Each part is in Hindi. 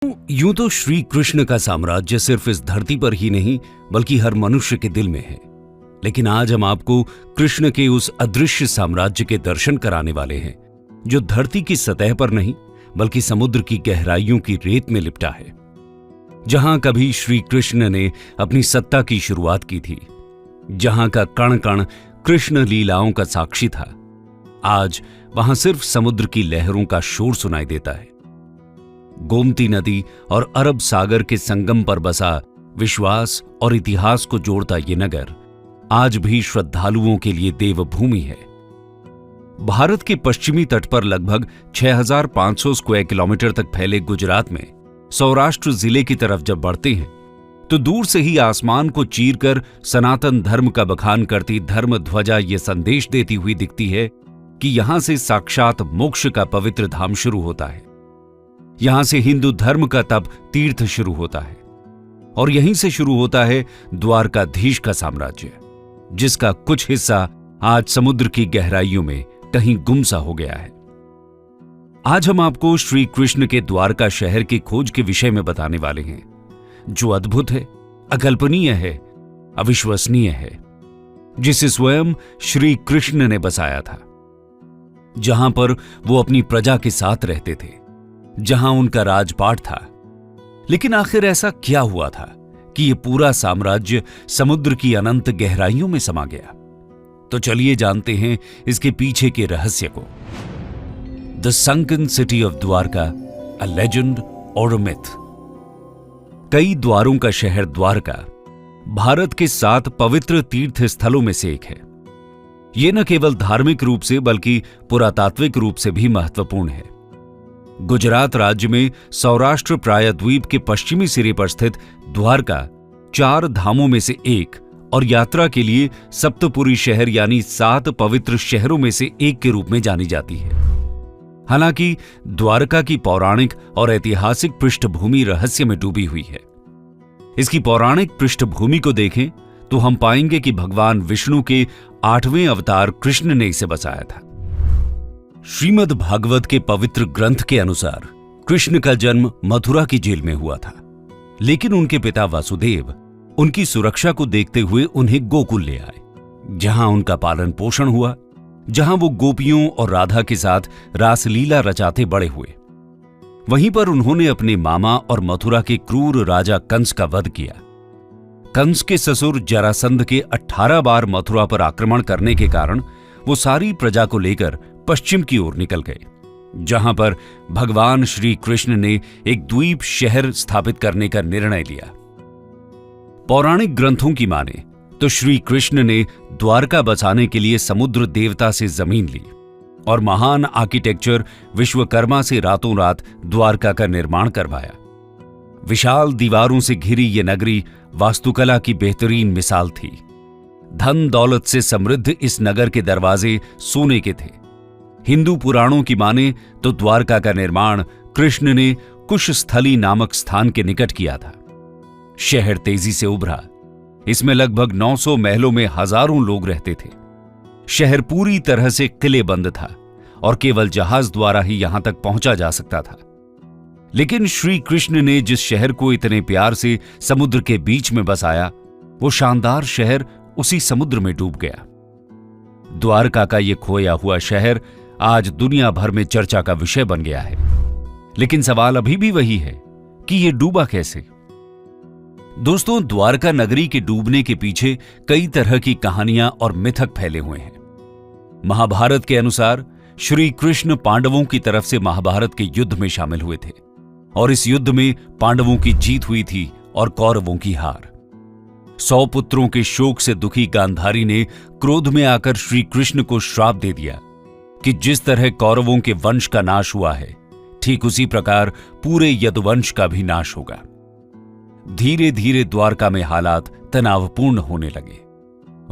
यूं तो श्री कृष्ण का साम्राज्य सिर्फ इस धरती पर ही नहीं बल्कि हर मनुष्य के दिल में है। लेकिन आज हम आपको कृष्ण के उस अदृश्य साम्राज्य के दर्शन कराने वाले हैं जो धरती की सतह पर नहीं बल्कि समुद्र की गहराइयों की रेत में लिपटा है। जहां कभी श्री कृष्ण ने अपनी सत्ता की शुरुआत की थी, जहां का कण कण कृष्ण लीलाओं का साक्षी था, आज वहां सिर्फ समुद्र की लहरों का शोर सुनाई देता है। गोमती नदी और अरब सागर के संगम पर बसा विश्वास और इतिहास को जोड़ता ये नगर आज भी श्रद्धालुओं के लिए देवभूमि है। भारत के पश्चिमी तट पर लगभग 6,500 स्क्वायर किलोमीटर तक फैले गुजरात में सौराष्ट्र जिले की तरफ जब बढ़ते हैं तो दूर से ही आसमान को चीरकर सनातन धर्म का बखान करती धर्म ध्वजा ये संदेश देती हुई दिखती है कि यहां से साक्षात मोक्ष का पवित्र धाम शुरू होता है। यहां से हिंदू धर्म का तप तीर्थ शुरू होता है और यहीं से शुरू होता है द्वारकाधीश का साम्राज्य, जिसका कुछ हिस्सा आज समुद्र की गहराइयों में कहीं गुमसा हो गया है। आज हम आपको श्री कृष्ण के द्वारका शहर की खोज के विषय में बताने वाले हैं, जो अद्भुत है, अकल्पनीय है, अविश्वसनीय है, जिसे स्वयं श्री कृष्ण ने बसाया था, जहां पर वो अपनी प्रजा के साथ रहते थे, जहां उनका राजपाट था। लेकिन आखिर ऐसा क्या हुआ था कि यह पूरा साम्राज्य समुद्र की अनंत गहराइयों में समा गया? तो चलिए जानते हैं इसके पीछे के रहस्य को। The sunken city of Dwarka, a legend और अ मिथ। कई द्वारों का शहर द्वारका भारत के 7 पवित्र तीर्थ स्थलों में से एक है। यह न केवल धार्मिक रूप से बल्कि पुरातात्विक रूप से भी महत्वपूर्ण है। गुजरात राज्य में सौराष्ट्र प्रायद्वीप के पश्चिमी सिरे पर स्थित द्वारका 4 धामों में से एक और यात्रा के लिए सप्तपुरी शहर यानी 7 पवित्र शहरों में से एक के रूप में जानी जाती है। हालांकि द्वारका की पौराणिक और ऐतिहासिक पृष्ठभूमि रहस्य में डूबी हुई है। इसकी पौराणिक पृष्ठभूमि को देखें तो हम पाएंगे कि भगवान विष्णु के 8वें अवतार कृष्ण ने इसे बसाया था। श्रीमद् भागवत के पवित्र ग्रंथ के अनुसार कृष्ण का जन्म मथुरा की जेल में हुआ था, लेकिन उनके पिता वासुदेव उनकी सुरक्षा को देखते हुए उन्हें गोकुल ले आए, जहां उनका पालन पोषण हुआ, जहां वो गोपियों और राधा के साथ रासलीला रचाते बड़े हुए। वहीं पर उन्होंने अपने मामा और मथुरा के क्रूर राजा कंस का वध किया। कंस के ससुर जरासंध के 18 बार मथुरा पर आक्रमण करने के कारण वो सारी प्रजा को लेकर पश्चिम की ओर निकल गए, जहां पर भगवान श्री कृष्ण ने एक द्वीप शहर स्थापित करने का निर्णय लिया। पौराणिक ग्रंथों की माने तो श्री कृष्ण ने द्वारका बसाने के लिए समुद्र देवता से जमीन ली और महान आर्किटेक्चर विश्वकर्मा से रातों रात द्वारका का निर्माण करवाया। विशाल दीवारों से घिरी ये नगरी वास्तुकला की बेहतरीन मिसाल थी। धन दौलत से समृद्ध इस नगर के दरवाजे सोने के थे। हिंदू पुराणों की माने तो द्वारका का निर्माण कृष्ण ने कुशस्थली नामक स्थान के निकट किया था। शहर तेजी से उभरा। इसमें लगभग 900 महलों में हजारों लोग रहते थे। शहर पूरी तरह से किलेबंद था और केवल जहाज द्वारा ही यहां तक पहुंचा जा सकता था। लेकिन श्री कृष्ण ने जिस शहर को इतने प्यार से समुद्र के बीच में बसाया, वो शानदार शहर उसी समुद्र में डूब गया। द्वारका का ये खोया हुआ शहर आज दुनिया भर में चर्चा का विषय बन गया है। लेकिन सवाल अभी भी वही है कि ये डूबा कैसे? दोस्तों, द्वारका नगरी के डूबने के पीछे कई तरह की कहानियां और मिथक फैले हुए हैं। महाभारत के अनुसार श्री कृष्ण पांडवों की तरफ से महाभारत के युद्ध में शामिल हुए थे और इस युद्ध में पांडवों की जीत हुई थी और कौरवों की हार। 100 पुत्रों के शोक से दुखी गांधारी ने क्रोध में आकर श्री कृष्ण को श्राप दे दिया कि जिस तरह कौरवों के वंश का नाश हुआ है, ठीक उसी प्रकार पूरे यदुवंश का भी नाश होगा। धीरे धीरे द्वारका में हालात तनावपूर्ण होने लगे।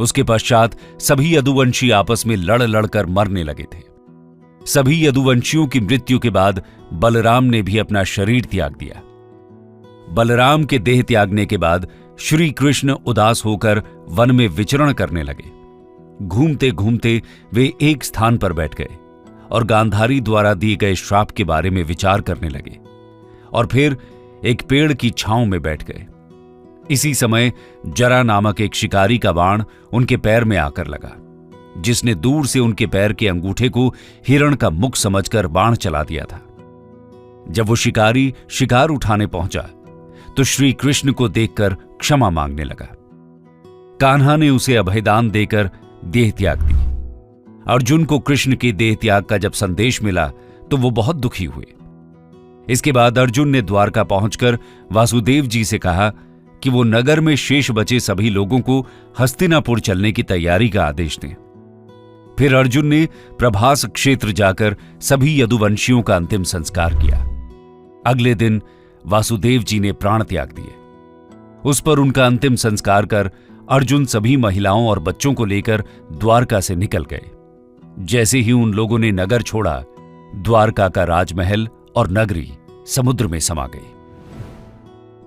उसके पश्चात सभी यदुवंशी आपस में लड़ लड़कर मरने लगे थे। सभी यदुवंशियों की मृत्यु के बाद बलराम ने भी अपना शरीर त्याग दिया। बलराम के देह त्यागने के बाद श्री कृष्ण उदास होकर वन में विचरण करने लगे। घूमते घूमते वे एक स्थान पर बैठ गए और गांधारी द्वारा दिए गए श्राप के बारे में विचार करने लगे और फिर एक पेड़ की छांव में बैठ गए। इसी समय जरा नामक एक शिकारी का बाण उनके पैर में आकर लगा, जिसने दूर से उनके पैर के अंगूठे को हिरण का मुख समझकर बाण चला दिया था। जब वो शिकारी शिकार उठाने पहुंचा तो श्री कृष्ण को देखकर क्षमा मांगने लगा। कान्हा ने उसे अभयदान देकर देह त्याग दी। अर्जुन को कृष्ण के देह त्याग का जब संदेश मिला तो वो बहुत दुखी हुए। इसके बाद अर्जुन ने द्वारका पहुंचकर वासुदेव जी से कहा कि वो नगर में शेष बचे सभी लोगों को हस्तिनापुर चलने की तैयारी का आदेश दें। फिर अर्जुन ने प्रभास क्षेत्र जाकर सभी यदुवंशियों का अंतिम संस्कार किया। अगले दिन वासुदेव जी ने प्राण त्याग दिए। उस पर उनका अंतिम संस्कार कर अर्जुन सभी महिलाओं और बच्चों को लेकर द्वारका से निकल गए। जैसे ही उन लोगों ने नगर छोड़ा, द्वारका का राजमहल और नगरी समुद्र में समा गई।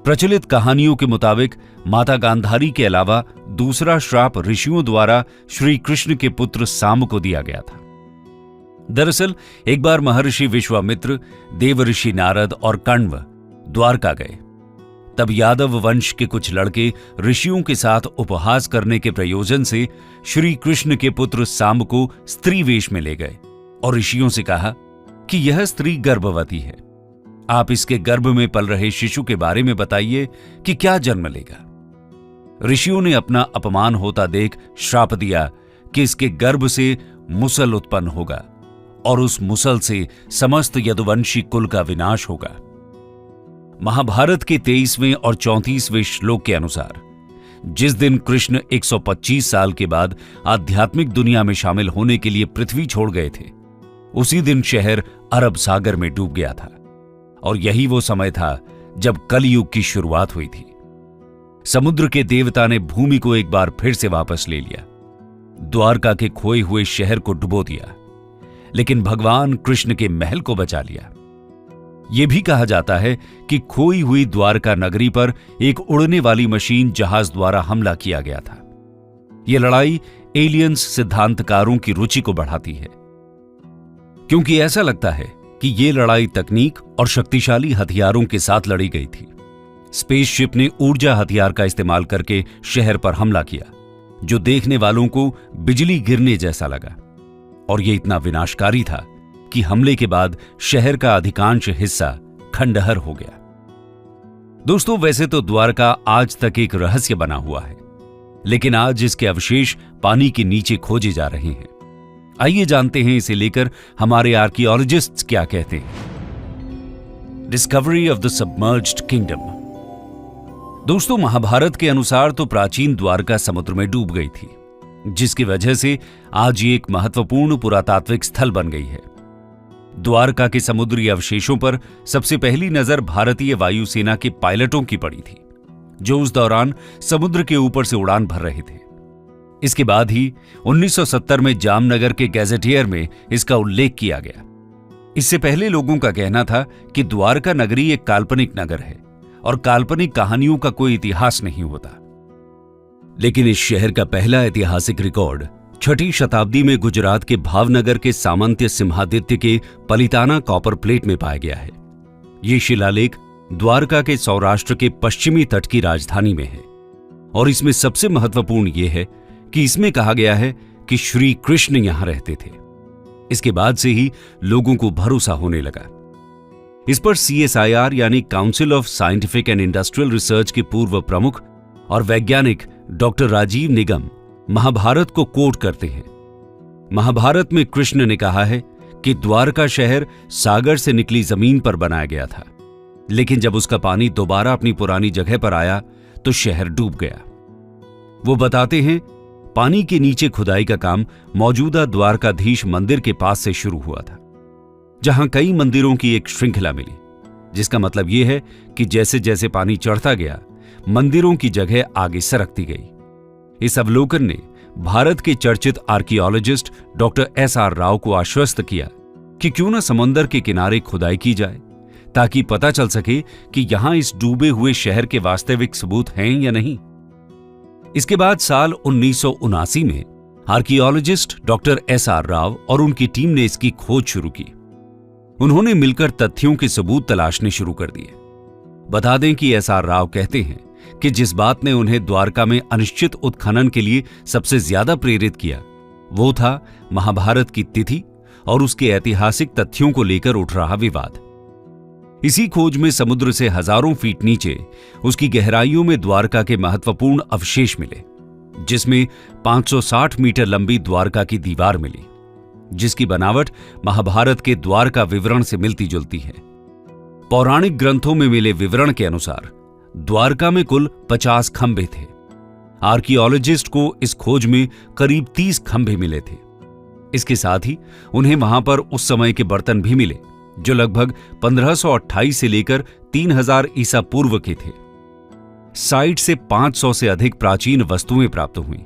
प्रचलित कहानियों के मुताबिक माता गांधारी के अलावा दूसरा श्राप ऋषियों द्वारा श्री कृष्ण के पुत्र साम्ब को दिया गया था। दरअसल एक बार महर्षि विश्वामित्र, देवऋषि नारद और कण्व द्वारका गए। तब यादव वंश के कुछ लड़के ऋषियों के साथ उपहास करने के प्रयोजन से श्री कृष्ण के पुत्र साम्ब को स्त्री वेश में ले गए और ऋषियों से कहा कि यह स्त्री गर्भवती है, आप इसके गर्भ में पल रहे शिशु के बारे में बताइए कि क्या जन्म लेगा। ऋषियों ने अपना अपमान होता देख श्राप दिया कि इसके गर्भ से मुसल उत्पन्न होगा और उस मुसल से समस्त यदुवंशी कुल का विनाश होगा। महाभारत के 23वें और 34वें श्लोक के अनुसार जिस दिन कृष्ण 125 साल के बाद आध्यात्मिक दुनिया में शामिल होने के लिए पृथ्वी छोड़ गए थे, उसी दिन शहर अरब सागर में डूब गया था और यही वो समय था जब कलयुग की शुरुआत हुई थी। समुद्र के देवता ने भूमि को एक बार फिर से वापस ले लिया, द्वारका के खोए हुए शहर को डुबो दिया, लेकिन भगवान कृष्ण के महल को बचा लिया। यह भी कहा जाता है कि खोई हुई द्वारका नगरी पर एक उड़ने वाली मशीन जहाज द्वारा हमला किया गया था। यह लड़ाई एलियंस सिद्धांतकारों की रुचि को बढ़ाती है, क्योंकि ऐसा लगता है कि यह लड़ाई तकनीक और शक्तिशाली हथियारों के साथ लड़ी गई थी। स्पेसशिप ने ऊर्जा हथियार का इस्तेमाल करके शहर पर हमला किया, जो देखने वालों को बिजली गिरने जैसा लगा, और यह इतना विनाशकारी था कि हमले के बाद शहर का अधिकांश हिस्सा खंडहर हो गया। दोस्तों, वैसे तो द्वारका आज तक एक रहस्य बना हुआ है, लेकिन आज इसके अवशेष पानी के नीचे खोजे जा रहे हैं। आइए जानते हैं इसे लेकर हमारे आर्कियोलॉजिस्ट्स क्या कहते हैं। Discovery of the submerged kingdom. दोस्तों, महाभारत के अनुसार तो प्राचीन द्वारका समुद्र में डूब गई थी, जिसकी वजह से आज ये एक महत्वपूर्ण पुरातात्विक स्थल बन गई है। द्वारका के समुद्री अवशेषों पर सबसे पहली नजर भारतीय वायुसेना के पायलटों की पड़ी थी, जो उस दौरान समुद्र के ऊपर से उड़ान भर रहे थे। इसके बाद ही 1970 में जामनगर के गैजेटियर में इसका उल्लेख किया गया। इससे पहले लोगों का कहना था कि द्वारका नगरी एक काल्पनिक नगर है और काल्पनिक कहानियों का कोई इतिहास नहीं होता। लेकिन इस शहर का पहला ऐतिहासिक रिकॉर्ड 6ठी शताब्दी में गुजरात के भावनगर के सामंत्य सिंहादित्य के पलिताना कॉपर प्लेट में पाया गया है। यह शिलालेख द्वारका के सौराष्ट्र के पश्चिमी तट की राजधानी में है और इसमें सबसे महत्वपूर्ण यह है कि इसमें कहा गया है कि श्री कृष्ण यहां रहते थे। इसके बाद से ही लोगों को भरोसा होने लगा। इस पर CSIR यानी council of scientific and industrial research के पूर्व प्रमुख और वैज्ञानिक डॉक्टर राजीव निगम महाभारत को कोट करते हैं। महाभारत में कृष्ण ने कहा है कि द्वारका शहर सागर से निकली जमीन पर बनाया गया था, लेकिन जब उसका पानी दोबारा अपनी पुरानी जगह पर आया तो शहर डूब गया। वो बताते हैं, पानी के नीचे खुदाई का काम मौजूदा द्वारकाधीश मंदिर के पास से शुरू हुआ था, जहां कई मंदिरों की एक श्रृंखला मिली, जिसका मतलब यह है कि जैसे जैसे पानी चढ़ता गया, मंदिरों की जगह आगे सरकती गई। इस अवलोकन ने भारत के चर्चित आर्कियोलॉजिस्ट डॉक्टर SR राव को आश्वस्त किया कि क्यों न समंदर के किनारे खुदाई की जाए, ताकि पता चल सके कि यहां इस डूबे हुए शहर के वास्तविक सबूत हैं या नहीं। इसके बाद साल 1979 में आर्कियोलॉजिस्ट डॉक्टर SR राव और उनकी टीम ने इसकी खोज शुरू की। उन्होंने मिलकर तथ्यों के सबूत तलाशने शुरू कर दिए। बता दें कि एस.आर. राव कहते हैं कि जिस बात ने उन्हें द्वारका में अनिश्चित उत्खनन के लिए सबसे ज्यादा प्रेरित किया वो था महाभारत की तिथि और उसके ऐतिहासिक तथ्यों को लेकर उठ रहा विवाद। इसी खोज में समुद्र से हजारों फीट नीचे उसकी गहराइयों में द्वारका के महत्वपूर्ण अवशेष मिले, जिसमें 560 मीटर लंबी द्वारका की दीवार मिली, जिसकी बनावट महाभारत के द्वारका विवरण से मिलती जुलती है। पौराणिक ग्रंथों में मिले विवरण के अनुसार द्वारका में कुल 50 खंभे थे। आर्कियोलॉजिस्ट को इस खोज में करीब 30 खंभे मिले थे। इसके साथ ही उन्हें वहां पर उस समय के बर्तन भी मिले जो लगभग 1528 से लेकर 3000 ईसा पूर्व के थे। साइट से 500 से अधिक प्राचीन वस्तुएं प्राप्त हुई।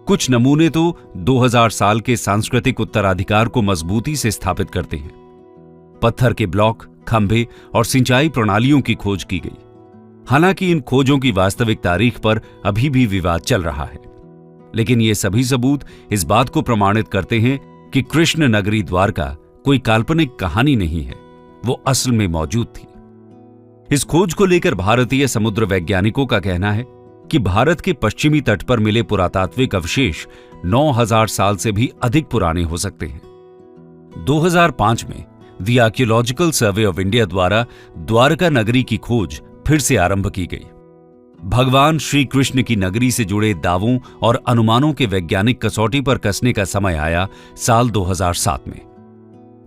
कुछ नमूने तो 2000 साल के सांस्कृतिक उत्तराधिकार को मजबूती से स्थापित करते हैं। पत्थर के ब्लॉक, खंभे और सिंचाई प्रणालियों की खोज की गई। हालांकि इन खोजों की वास्तविक तारीख पर अभी भी विवाद चल रहा है, लेकिन ये सभी सबूत इस बात को प्रमाणित करते हैं कि कृष्ण नगरी द्वारका कोई काल्पनिक कहानी नहीं है, वो असल में मौजूद थी। इस खोज को लेकर भारतीय समुद्र वैज्ञानिकों का कहना है कि भारत के पश्चिमी तट पर मिले पुरातात्विक अवशेष 9000 साल से भी अधिक पुराने हो सकते हैं। 2005 में the archaeological survey of India द्वारा द्वारका नगरी की खोज फिर से आरंभ की गई। भगवान श्री कृष्ण की नगरी से जुड़े दावों और अनुमानों के वैज्ञानिक कसौटी पर कसने का समय आया साल 2007 में,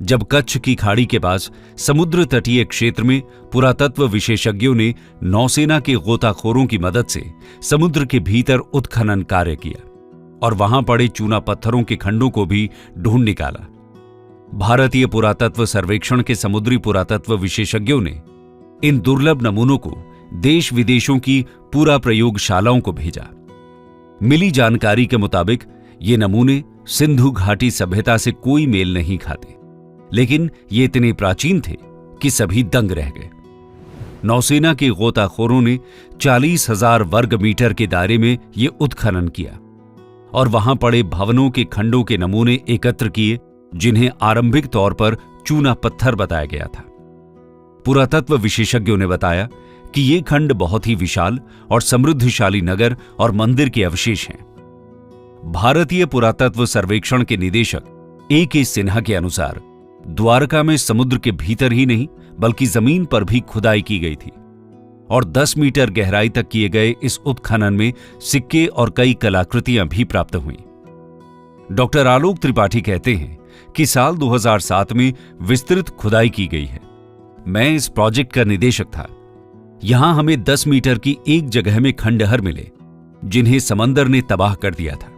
जब कच्छ की खाड़ी के पास समुद्र तटीय क्षेत्र में पुरातत्व विशेषज्ञों ने नौसेना के गोताखोरों की मदद से समुद्र के भीतर उत्खनन कार्य किया और वहां पड़े चूना पत्थरों के खंडों को भी ढूंढ निकाला। भारतीय पुरातत्व सर्वेक्षण के समुद्री पुरातत्व विशेषज्ञों ने इन दुर्लभ नमूनों को देश विदेशों की पूरा प्रयोगशालाओं को भेजा। मिली जानकारी के मुताबिक ये नमूने सिंधु घाटी सभ्यता से कोई मेल नहीं खाते, लेकिन ये इतने प्राचीन थे कि सभी दंग रह गए। नौसेना के गोताखोरों ने 40,000 वर्ग मीटर के दायरे में ये उत्खनन किया और वहां पड़े भवनों के खंडों के नमूने एकत्र किए, जिन्हें आरंभिक तौर पर चूना पत्थर बताया गया था। पुरातत्व विशेषज्ञों ने बताया कि ये खंड बहुत ही विशाल और समृद्धशाली नगर और मंदिर के अवशेष हैं। भारतीय पुरातत्व सर्वेक्षण के निदेशक ए.के. सिन्हा के अनुसार द्वारका में समुद्र के भीतर ही नहीं बल्कि जमीन पर भी खुदाई की गई थी और 10 मीटर गहराई तक किए गए इस उत्खनन में सिक्के और कई कलाकृतियां भी प्राप्त हुई। डॉक्टर आलोक त्रिपाठी कहते हैं कि साल 2007 में विस्तृत खुदाई की गई है। मैं इस प्रोजेक्ट का निदेशक था। यहां हमें 10 मीटर की एक जगह में खंडहर मिले, जिन्हें समंदर ने तबाह कर दिया था।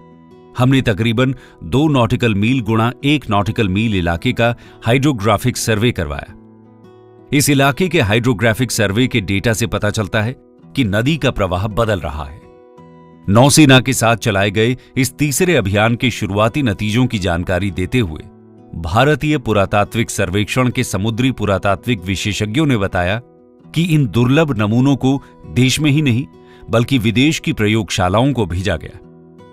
हमने तकरीबन 2 नॉटिकल मील गुणा 1 नॉटिकल मील इलाके का हाइड्रोग्राफिक सर्वे करवाया। इस इलाके के हाइड्रोग्राफिक सर्वे के डेटा से पता चलता है कि नदी का प्रवाह बदल रहा है। नौसेना के साथ चलाए गए इस तीसरे अभियान के शुरुआती नतीजों की जानकारी देते हुए भारतीय पुरातात्विक सर्वेक्षण के समुद्री पुरातात्विक विशेषज्ञों ने बताया कि इन दुर्लभ नमूनों को देश में ही नहीं बल्कि विदेश की प्रयोगशालाओं को भेजा गया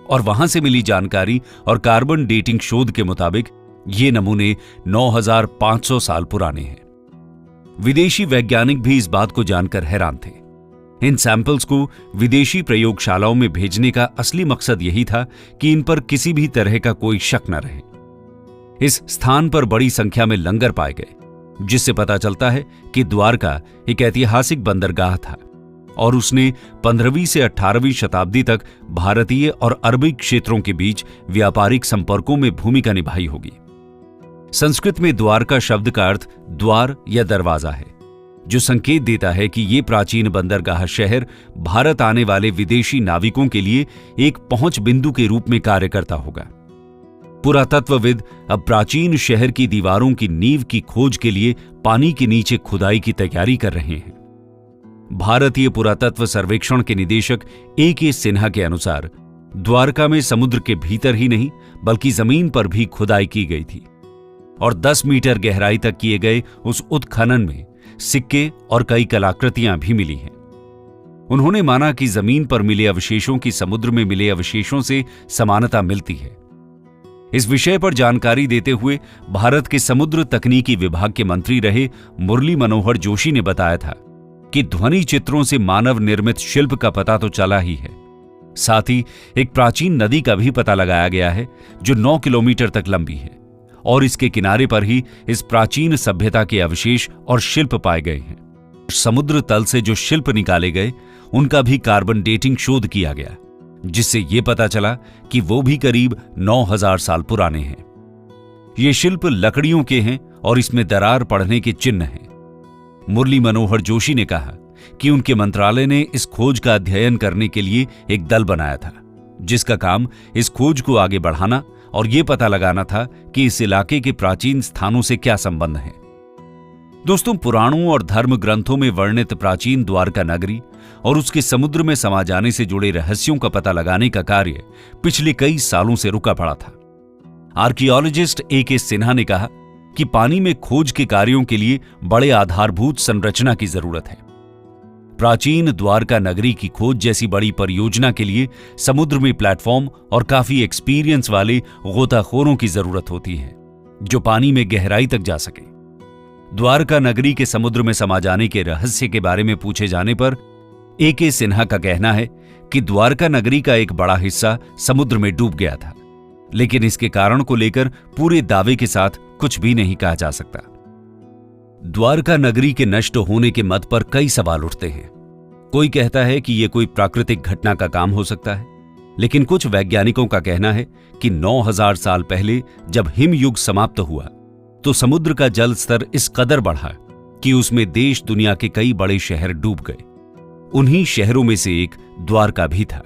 और वहां से मिली जानकारी और कार्बन डेटिंग शोध के मुताबिक ये नमूने 9500 साल पुराने हैं। विदेशी वैज्ञानिक भी इस बात को जानकर हैरान थे। इन सैंपल्स को विदेशी प्रयोगशालाओं में भेजने का असली मकसद यही था कि इन पर किसी भी तरह का कोई शक न रहे। इस स्थान पर बड़ी संख्या में लंगर पाए गए, जिससे पता चलता है कि द्वारका एक ऐतिहासिक बंदरगाह था और उसने 15वीं से 18वीं शताब्दी तक भारतीय और अरबी क्षेत्रों के बीच व्यापारिक संपर्कों में भूमिका निभाई होगी। संस्कृत में द्वारका शब्द का अर्थ द्वार या दरवाजा है, जो संकेत देता है कि ये प्राचीन बंदरगाह शहर भारत आने वाले विदेशी नाविकों के लिए एक पहुंच बिंदु के रूप में कार्य करता होगा। पुरातत्वविद अब प्राचीन शहर की दीवारों की नींव की खोज के लिए पानी के नीचे खुदाई की तैयारी कर रहे हैं। भारतीय पुरातत्व सर्वेक्षण के निदेशक ए.के. सिन्हा के अनुसार द्वारका में समुद्र के भीतर ही नहीं बल्कि जमीन पर भी खुदाई की गई थी और 10 मीटर गहराई तक किए गए उस उत्खनन में सिक्के और कई कलाकृतियां भी मिली हैं। उन्होंने माना कि जमीन पर मिले अवशेषों की समुद्र में मिले अवशेषों से समानता मिलती है। इस विषय पर जानकारी देते हुए भारत के समुद्र तकनीकी विभाग के मंत्री रहे मुरली मनोहर जोशी ने बताया था कि ध्वनि चित्रों से मानव निर्मित शिल्प का पता तो चला ही है, साथ ही एक प्राचीन नदी का भी पता लगाया गया है जो 9 किलोमीटर तक लंबी है और इसके किनारे पर ही इस प्राचीन सभ्यता के अवशेष और शिल्प पाए गए हैं। समुद्र तल से जो शिल्प निकाले गए उनका भी कार्बन डेटिंग शोध किया गया, जिससे यह पता चला कि वो भी करीब 9000 साल पुराने हैं। ये शिल्प लकड़ियों के हैं और इसमें दरार पड़ने के चिन्ह हैं। मुरली मनोहर जोशी ने कहा कि उनके मंत्रालय ने इस खोज का अध्ययन करने के लिए एक दल बनाया था, जिसका काम इस खोज को आगे बढ़ाना और यह पता लगाना था कि इस इलाके के प्राचीन स्थानों से क्या संबंध है। दोस्तों, पुराणों और धर्म ग्रंथों में वर्णित प्राचीन द्वारका नगरी और उसके समुद्र में समा जाने से जुड़े रहस्यों का पता लगाने का कार्य पिछले कई सालों से रुका पड़ा था। Archaeologist A.K. सिन्हा ने कहा कि पानी में खोज के कार्यों के लिए बड़े आधारभूत संरचना की जरूरत है। प्राचीन द्वारका नगरी की खोज जैसी बड़ी परियोजना के लिए समुद्र में प्लेटफॉर्म और काफी एक्सपीरियंस वाले गोताखोरों की जरूरत होती है जो पानी में गहराई तक जा सके। द्वारका नगरी के समुद्र में समा जाने के रहस्य के बारे में पूछे जाने पर A.K. सिन्हा का कहना है कि द्वारका नगरी का एक बड़ा हिस्सा समुद्र में डूब गया था, लेकिन इसके कारण को लेकर पूरे दावे के साथ कुछ भी नहीं कहा जा सकता। द्वारका नगरी के नष्ट होने के मत पर कई सवाल उठते हैं। कोई कहता है कि यह कोई प्राकृतिक घटना का काम हो सकता है, लेकिन कुछ वैज्ञानिकों का कहना है कि 9000 साल पहले जब हिम युग समाप्त हुआ तो समुद्र का जल स्तर इस कदर बढ़ा कि उसमें देश दुनिया के कई बड़े शहर डूब गए। उन्हीं शहरों में से एक द्वारका भी था।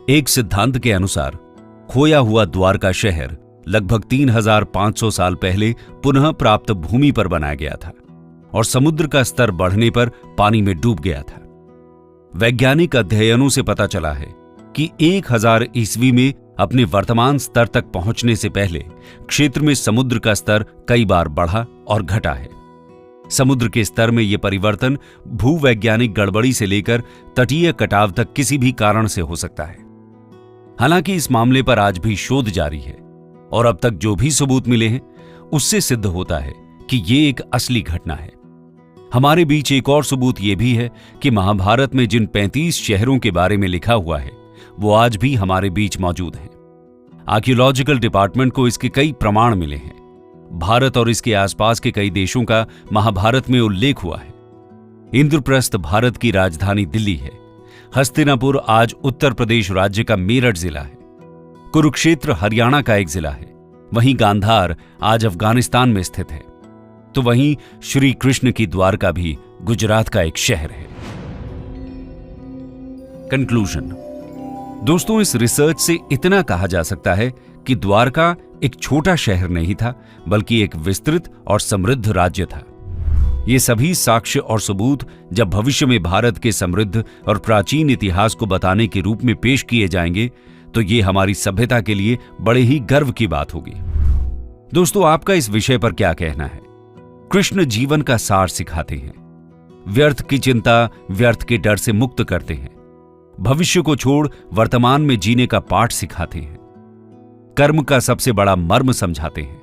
एक सिद्धांत के अनुसार खोया हुआ द्वारका शहर लगभग 3500 साल पहले पुनः प्राप्त भूमि पर बनाया गया था और समुद्र का स्तर बढ़ने पर पानी में डूब गया था। वैज्ञानिक अध्ययनों से पता चला है कि 1000 ईस्वी में अपने वर्तमान स्तर तक पहुंचने से पहले क्षेत्र में समुद्र का स्तर कई बार बढ़ा और घटा है। समुद्र के स्तर में यह परिवर्तन भूवैज्ञानिक गड़बड़ी से लेकर तटीय कटाव तक किसी भी कारण से हो सकता है। हालांकि इस मामले पर आज भी शोध जारी है और अब तक जो भी सबूत मिले हैं उससे सिद्ध होता है कि यह एक असली घटना है। हमारे बीच एक और सबूत यह भी है कि महाभारत में जिन 35 शहरों के बारे में लिखा हुआ है वो आज भी हमारे बीच मौजूद हैं। आर्कियोलॉजिकल डिपार्टमेंट को इसके कई प्रमाण मिले हैं। भारत और इसके आसपास के कई देशों का महाभारत में उल्लेख हुआ है। इंद्रप्रस्थ भारत की राजधानी दिल्ली है। हस्तिनापुर आज उत्तर प्रदेश राज्य का मेरठ जिला है। कुरुक्षेत्र हरियाणा का एक जिला है। वहीं गांधार आज अफगानिस्तान में स्थित है। तो वहीं श्री कृष्ण की द्वारका भी गुजरात का एक शहर है। कंक्लूजन। दोस्तों, इस रिसर्च से इतना कहा जा सकता है कि द्वारका एक छोटा शहर नहीं था, बल्कि एक विस्तृत और समृद्ध राज्य था। ये सभी साक्ष्य और सबूत जब भविष्य में भारत के समृद्ध और प्राचीन इतिहास को बताने के रूप में पेश किए जाएंगे तो ये हमारी सभ्यता के लिए बड़े ही गर्व की बात होगी। दोस्तों, आपका इस विषय पर क्या कहना है? कृष्ण जीवन का सार सिखाते हैं, व्यर्थ की चिंता, व्यर्थ के डर से मुक्त करते हैं, भविष्य को छोड़ वर्तमान में जीने का पाठ सिखाते हैं, कर्म का सबसे बड़ा मर्म समझाते हैं।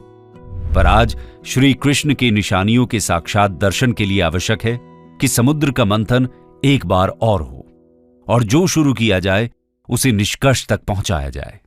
पर आज श्री कृष्ण के निशानियों के साक्षात दर्शन के लिए आवश्यक है कि समुद्र का मंथन एक बार और हो और जो शुरू किया जाए उसे निष्कर्ष तक पहुंचाया जाए।